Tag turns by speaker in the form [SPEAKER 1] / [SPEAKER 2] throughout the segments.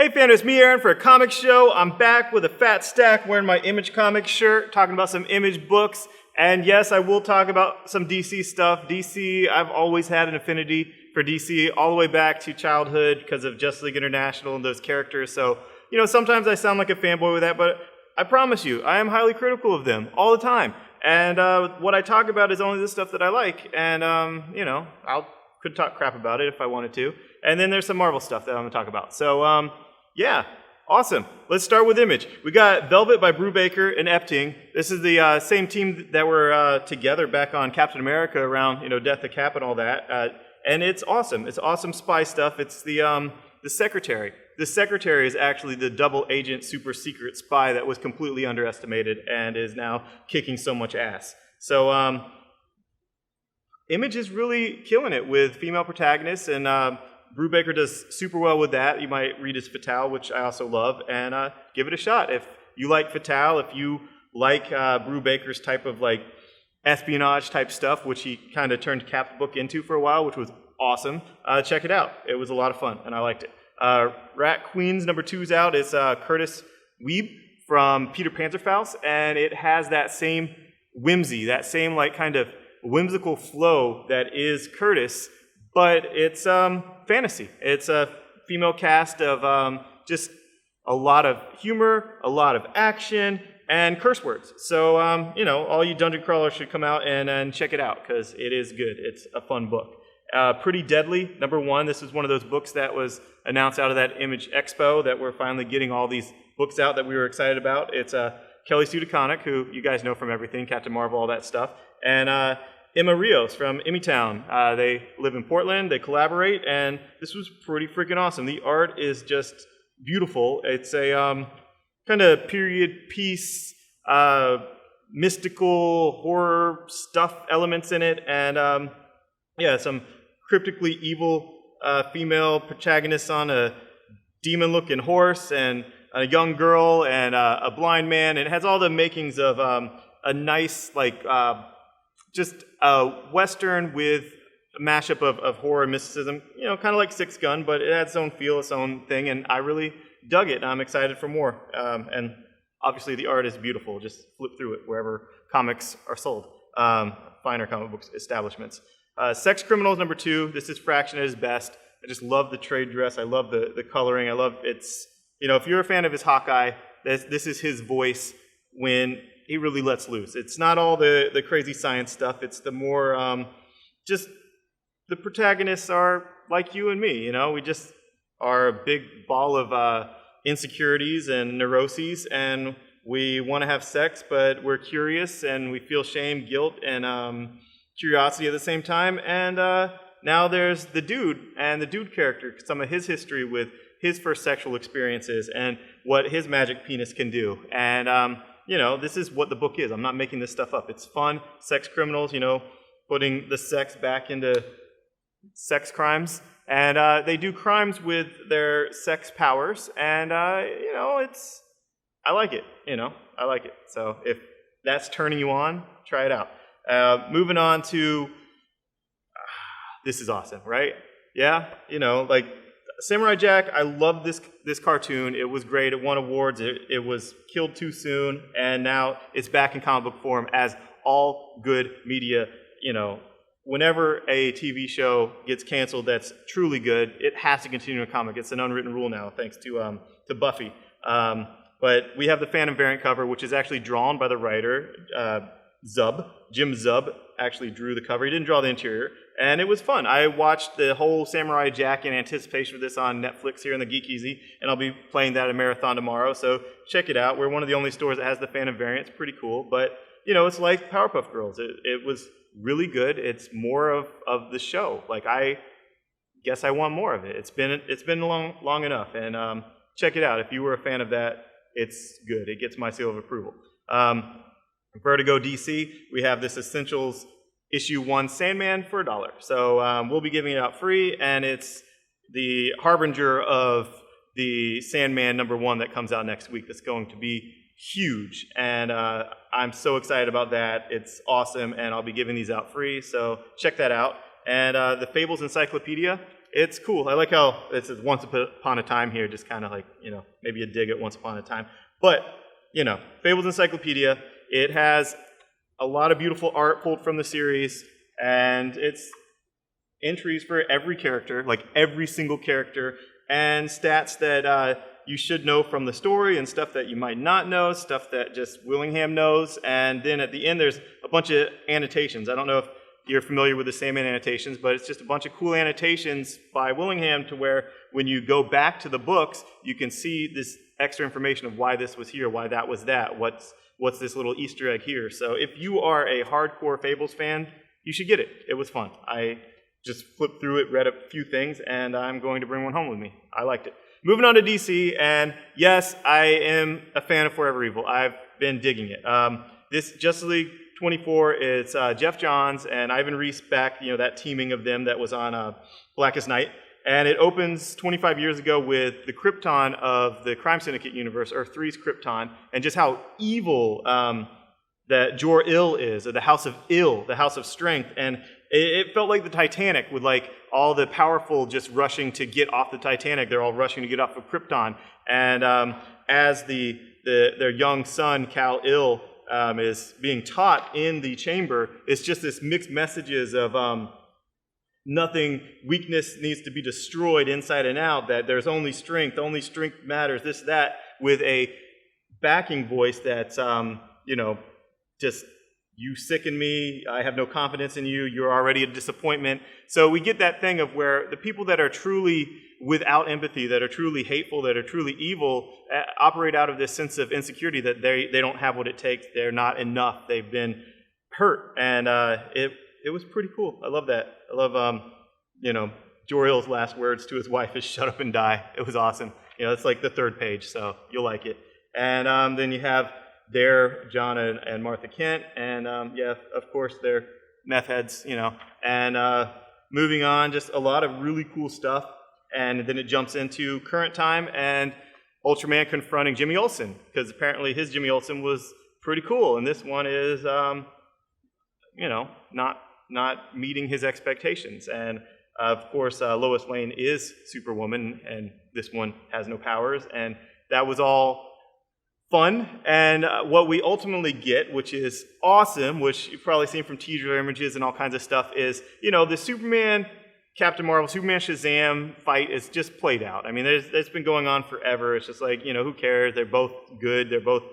[SPEAKER 1] Hey fam, it's me Aaron for a comic show. I'm back with a fat stack wearing my Image Comics shirt, talking about some Image books. And yes, I will talk about some DC stuff. DC, I've always had an affinity for DC all the way back to childhood because of Justice League International and those characters. So, you know, sometimes I sound like a fanboy with that, but I promise you, I am highly critical of them all the time. And what I talk about is only the stuff that I like. And, you know, could talk crap about it if I wanted to. And then there's some Marvel stuff that I'm going to talk about. So, yeah, awesome. Let's start with Image. We got Velvet by Brubaker and Epting. This is the same team that were together back on Captain America around, you know, Death of Cap and all that. And it's awesome. It's awesome spy stuff. It's the Secretary. The Secretary is actually the double agent super secret spy that was completely underestimated and is now kicking so much ass. So Image is really killing it with female protagonists, and Brubaker does super well with that. You might read his Fatale, which I also love, and give it a shot. If you like Fatale, if you like Brubaker's type of like espionage type stuff, which he kind of turned Cap's book into for a while, which was awesome, check it out. It was a lot of fun, and I liked it. Rat Queens #2 is out. It's Curtis Weeb from Peter Panzerfaust, and it has that same whimsy, that same like kind of whimsical flow that is Curtis, but it's fantasy. It's a female cast of just a lot of humor, a lot of action, and curse words. So, you know, all you dungeon crawlers should come out and check it out, because it is good. It's a fun book. Pretty Deadly, #1. This is one of those books that was announced out of that Image Expo that we're finally getting all these books out that we were excited about. It's Kelly Sue DeConnick, who you guys know from everything, Captain Marvel, all that stuff, and Emma Rios from Emmytown. They live in Portland, they collaborate, and this was pretty freaking awesome. The art is just beautiful. It's a kind of period piece, mystical horror stuff elements in it, and yeah, some cryptically evil female protagonists on a demon-looking horse, and a young girl, and a blind man. And it has all the makings of a nice, like, just a Western with a mashup of horror and mysticism, you know, kind of like Six Gun, but it had its own feel, its own thing, and I really dug it, and I'm excited for more. And obviously the art is beautiful. Just flip through it wherever comics are sold, finer comic book establishments. Sex Criminals #2, this is Fraction at his best. I just love the trade dress, I love the coloring, I love it's, you know, if you're a fan of his Hawkeye, this is his voice when he really lets loose. It's not all the crazy science stuff. It's the more, just the protagonists are like you and me, you know? We just are a big ball of insecurities and neuroses, and we want to have sex, but we're curious, and we feel shame, guilt, and curiosity at the same time. And now there's the dude, and the dude character, some of his history with his first sexual experiences, and what his magic penis can do. And you know, this is what the book is. I'm not making this stuff up. It's fun. Sex criminals, you know, putting the sex back into sex crimes. And they do crimes with their sex powers. And, you know, I like it, you know. I like it. So if that's turning you on, try it out. Moving on to, this is awesome, right? Yeah, you know, like, Samurai Jack, I love this cartoon. It was great. It won awards. It was killed too soon, and now it's back in comic book form, as all good media, you know, whenever a TV show gets canceled that's truly good, it has to continue in comic. It's an unwritten rule now, thanks to Buffy. But we have the Phantom variant cover, which is actually drawn by the writer, Jim Zub actually drew the cover. He didn't draw the interior, and it was fun. I watched the whole Samurai Jack in anticipation for this on Netflix here in the Geek Easy, and I'll be playing that in Marathon tomorrow, so check it out. We're one of the only stores that has the Phantom variant. It's pretty cool, but, you know, it's like Powerpuff Girls. It was really good. It's more of the show. Like, I guess I want more of it. It's been long enough, and check it out. If you were a fan of that, it's good. It gets my seal of approval. Vertigo DC, we have this Essentials issue 1 SANDMAN for $1. So we'll be giving it out free, and it's the harbinger of the SANDMAN #1 that comes out next week. That's going to be huge, and I'm so excited about that. It's awesome, and I'll be giving these out free, so check that out. And the Fables Encyclopedia, it's cool. I like how it's Once Upon a Time here, just kind of like, maybe a dig at Once Upon a Time. But, Fables Encyclopedia, it has a lot of beautiful art pulled from the series, and it's entries for every character, like every single character, and stats that you should know from the story and stuff that you might not know, stuff that just Willingham knows. And then at the end, there's a bunch of annotations. I don't know if you're familiar with the SANDMAN annotations, but it's just a bunch of cool annotations by Willingham to where when you go back to the books, you can see this extra information of why this was here, why that was that, what's this little Easter egg here. So if you are a hardcore Fables fan, you should get it. It was fun. I just flipped through it, read a few things, and I'm going to bring one home with me. I liked it. Moving on to DC, and yes, I am a fan of Forever Evil. I've been digging it. This Justice League 24, it's Jeff Johns and Ivan Reis back, that teaming of them that was on Blackest Night. And it opens 25 years ago with the Krypton of the Crime Syndicate universe, Earth 3's Krypton, and just how evil that Jor-Il is, or the House of Ill, the House of Strength. And it felt like the Titanic, with like all the powerful just rushing to get off the Titanic. They're all rushing to get off of Krypton. And as their young son, Kal-El, is being taught in the chamber, it's just this mixed messages of nothing, weakness needs to be destroyed inside and out, that there's only strength matters, this, that, with a backing voice that's, just, you sicken me, I have no confidence in you, you're already a disappointment. So we get that thing of where the people that are truly without empathy, that are truly hateful, that are truly evil, operate out of this sense of insecurity that they don't have what it takes, they're not enough, they've been hurt. And it was pretty cool. I love that. I love, Jor-Il's last words to his wife is "shut up and die." It was awesome. It's like the third page, so you'll like it. And then you have John and Martha Kent, and of course, they're meth heads, And moving on, just a lot of really cool stuff. And then it jumps into current time and Ultraman confronting Jimmy Olsen, because apparently his Jimmy Olsen was pretty cool, and this one is, not meeting his expectations. And of course, Lois Lane is Superwoman, and this one has no powers, and that was all fun. And what we ultimately get, which is awesome, which you've probably seen from teaser images and all kinds of stuff, is, the Superman, Captain Marvel, Superman Shazam fight is just played out. I mean, it's been going on forever. It's just like, who cares? They're both good. They're both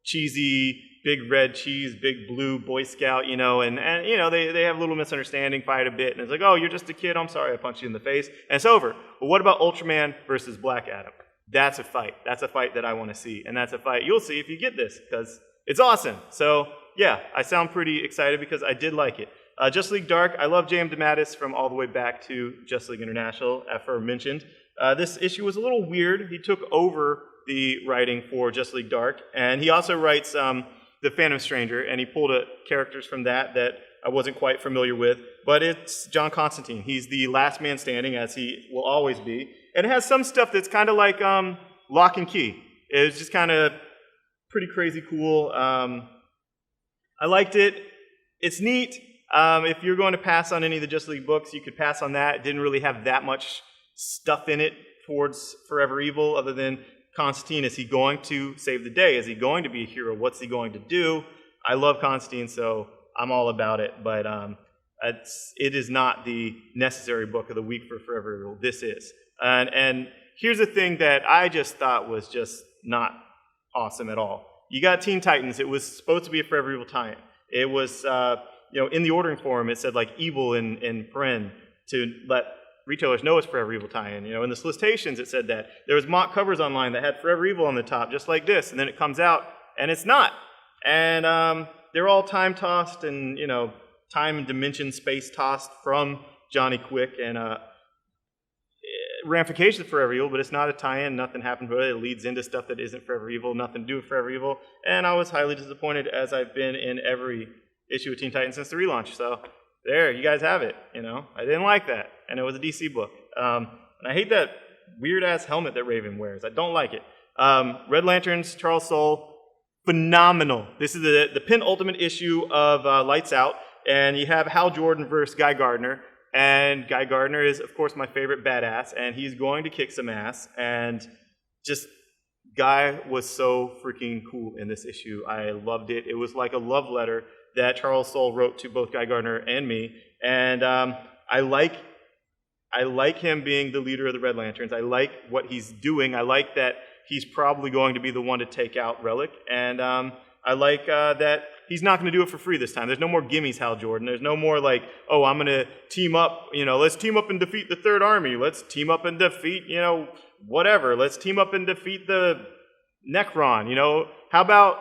[SPEAKER 1] cheesy, big red cheese, big blue Boy Scout, and they have a little misunderstanding, fight a bit, and it's like, oh, you're just a kid, I'm sorry, I punched you in the face, and it's over. But what about Ultraman versus Black Adam? That's a fight. That's a fight that I want to see, and that's a fight you'll see if you get this, because it's awesome. So, yeah, I sound pretty excited because I did like it. Justice League Dark, I love J.M. DeMatteis from all the way back to Justice League International, aforementioned. This issue was a little weird. He took over the writing for Justice League Dark, and he also writes The Phantom Stranger, and he pulled characters from that I wasn't quite familiar with, but it's John Constantine. He's the last man standing, as he will always be, and it has some stuff that's kind of like Lock and Key. It's just kind of pretty crazy cool. I liked it. It's neat. If you're going to pass on any of the Justice League books, you could pass on that. It didn't really have that much stuff in it towards Forever Evil, other than Constantine. Is he going to save the day? Is he going to be a hero? What's he going to do? I love Constantine, so I'm all about it, but it is not the necessary book of the week for Forever Evil. This is. And here's the thing that I just thought was just not awesome at all. You got Teen Titans. It was supposed to be a Forever Evil tie-in. It was, in the ordering form, it said like evil in paren to let retailers know it's Forever Evil tie-in. In the solicitations, it said that. There was mock covers online that had Forever Evil on the top, just like this, and then it comes out, and it's not. And they're all time-tossed and, time and dimension space-tossed from Johnny Quick, and ramifications of Forever Evil, but it's not a tie-in, nothing happened with it. It leads into stuff that isn't Forever Evil, nothing to do with Forever Evil, and I was highly disappointed, as I've been in every issue of Teen Titans since the relaunch. So there, you guys have it. I didn't like that, and it was a DC book. And I hate that weird-ass helmet that Raven wears. I don't like it. Red Lantern's Charles Soule, phenomenal. This is the penultimate issue of Lights Out, and you have Hal Jordan versus Guy Gardner, And Guy Gardner is, of course, my favorite badass, and he's going to kick some ass. And just, Guy was so freaking cool in this issue. I loved it. It was like a love letter that Charles Soule wrote to both Guy Gardner and me. And I like him being the leader of the Red Lanterns. I like what he's doing. I like that he's probably going to be the one to take out Relic. And I like that he's not going to do it for free this time. There's no more gimmies, Hal Jordan. There's no more like, oh, I'm going to team up, let's team up and defeat the Third Army. Let's team up and defeat, whatever. Let's team up and defeat the Necron. How about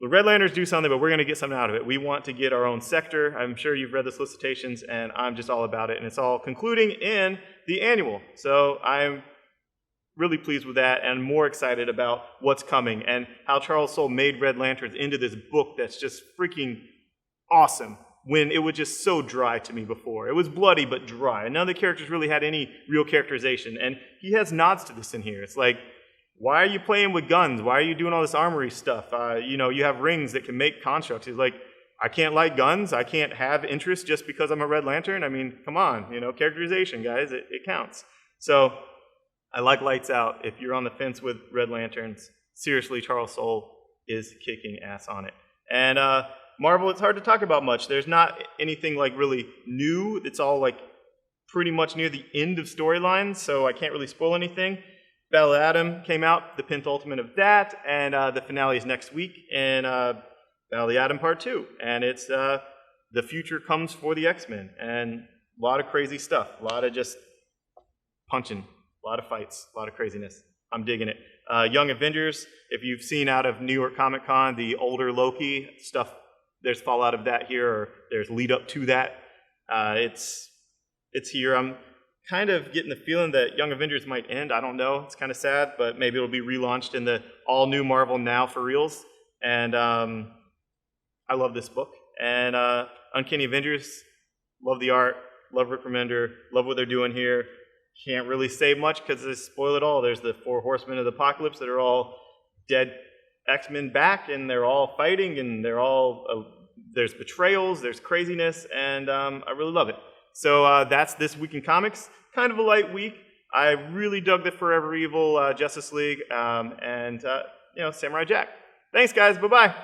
[SPEAKER 1] the Red Lanterns do something, but we're going to get something out of it. We want to get our own sector. I'm sure you've read the solicitations, and I'm just all about it. And it's all concluding in the annual. So I'm really pleased with that and more excited about what's coming and how Charles Soule made Red Lanterns into this book that's just freaking awesome when it was just so dry to me before. It was bloody but dry. And none of the characters really had any real characterization. And he has nods to this in here. It's like, why are you playing with guns? Why are you doing all this armory stuff? You have rings that can make constructs. He's like, I can't light guns. I can't have interest just because I'm a Red Lantern. I mean, come on, characterization, guys. It counts. So I like Lights Out. If you're on the fence with Red Lanterns, seriously, Charles Soule is kicking ass on it. And Marvel, it's hard to talk about much. There's not anything like really new. It's all like pretty much near the end of storylines, so I can't really spoil anything. Battle of Atom came out, the penultimate of that, and the finale is next week in Battle of the Atom Part 2. And it's The Future Comes for the X-Men. And a lot of crazy stuff, a lot of just punching, a lot of fights, a lot of craziness. I'm digging it. Young Avengers, if you've seen out of New York Comic Con, the older Loki stuff, there's fallout of that here, or there's lead up to that. It's here. I'm kind of getting the feeling that Young Avengers might end. I don't know. It's kind of sad, but maybe it'll be relaunched in the all-new Marvel Now for reals. And I love this book. And Uncanny Avengers, love the art, love Rick Remender, love what they're doing here. Can't really say much because they spoil it all. There's the 4 Horsemen of the Apocalypse that are all dead X-Men back, and they're all fighting, and they're all there's betrayals, there's craziness, and I really love it. So that's this week in comics. Kind of a light week. I really dug the Forever Evil Justice League and Samurai Jack. Thanks, guys. Bye-bye.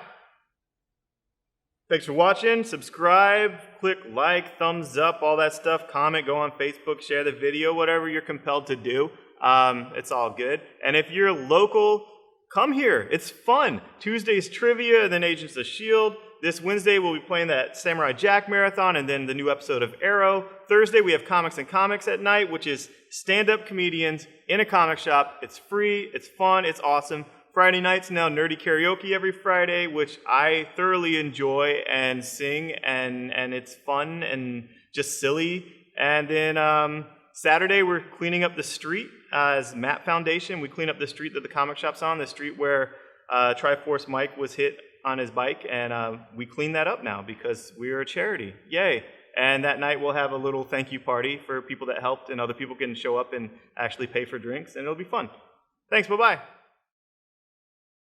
[SPEAKER 1] Thanks for watching. Subscribe, click like, thumbs up, all that stuff. Comment, go on Facebook, share the video, whatever you're compelled to do. It's all good. And if you're local, come here. It's fun. Tuesday's trivia, then Agents of S.H.I.E.L.D. This Wednesday, we'll be playing that Samurai Jack marathon and then the new episode of Arrow. Thursday, we have Comics and Comics at night, which is stand-up comedians in a comic shop. It's free, it's fun, it's awesome. Friday nights now nerdy karaoke every Friday, which I thoroughly enjoy and sing, and it's fun and just silly. And then Saturday, we're cleaning up the street as Map Foundation. We clean up the street that the comic shop's on, the street where Triforce Mike was hit on his bike, and we clean that up now because we're a charity. Yay. And that night we'll have a little thank you party for people that helped, and other people can show up and actually pay for drinks, and it'll be fun. Thanks, bye-bye.